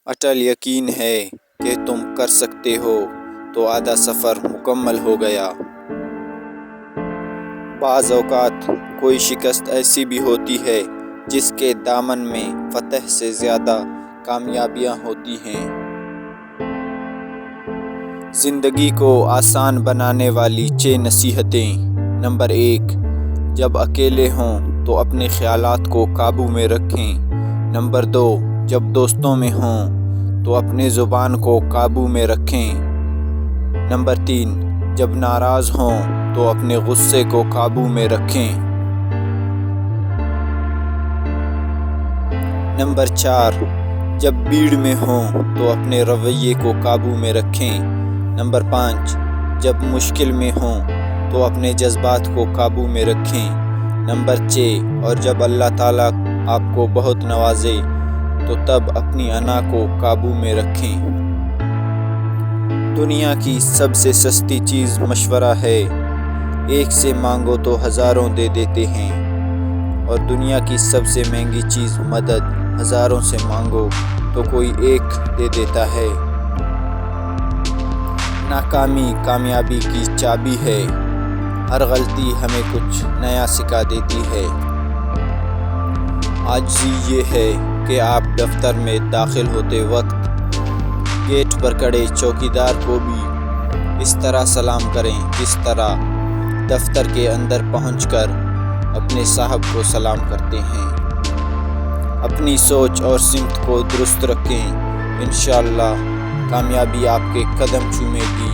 اٹل یقین ہے کہ تم کر سکتے ہو تو آدھا سفر مکمل ہو گیا۔ بعض اوقات کوئی شکست ایسی بھی ہوتی ہے جس کے دامن میں فتح سے زیادہ کامیابیاں ہوتی ہیں۔ زندگی کو آسان بنانے والی 6 نصیحتیں۔ نمبر 1، جب اکیلے ہوں تو اپنے خیالات کو قابو میں رکھیں۔ نمبر 2، جب دوستوں میں ہوں تو اپنے زبان کو قابو میں رکھیں۔ نمبر 3، جب ناراض ہوں تو اپنے غصے کو قابو میں رکھیں۔ نمبر 4، جب بھیڑ میں ہوں تو اپنے رویے کو قابو میں رکھیں۔ نمبر 5، جب مشکل میں ہوں تو اپنے جذبات کو قابو میں رکھیں۔ نمبر 6، اور جب اللہ تعالیٰ آپ کو بہت نوازے تو تب اپنی انا کو قابو میں رکھیں۔ دنیا کی سب سے سستی چیز مشورہ ہے۔ ایک سے مانگو تو ہزاروں دے دیتے ہیں، اور دنیا کی سب سے مہنگی چیز مدد۔ ہزاروں سے مانگو تو کوئی ایک دے دیتا ہے۔ ناکامی کامیابی کی چابی ہے۔ ہر غلطی ہمیں کچھ نیا سکھا دیتی ہے۔ عاجزی یہ ہے کہ آپ دفتر میں داخل ہوتے وقت گیٹ پر کھڑے چوکیدار کو بھی اس طرح سلام کریں جس طرح دفتر کے اندر پہنچ کر اپنے صاحب کو سلام کرتے ہیں۔ اپنی سوچ اور سمت کو درست رکھیں، انشاءاللہ کامیابی آپ کے قدم چومے گی۔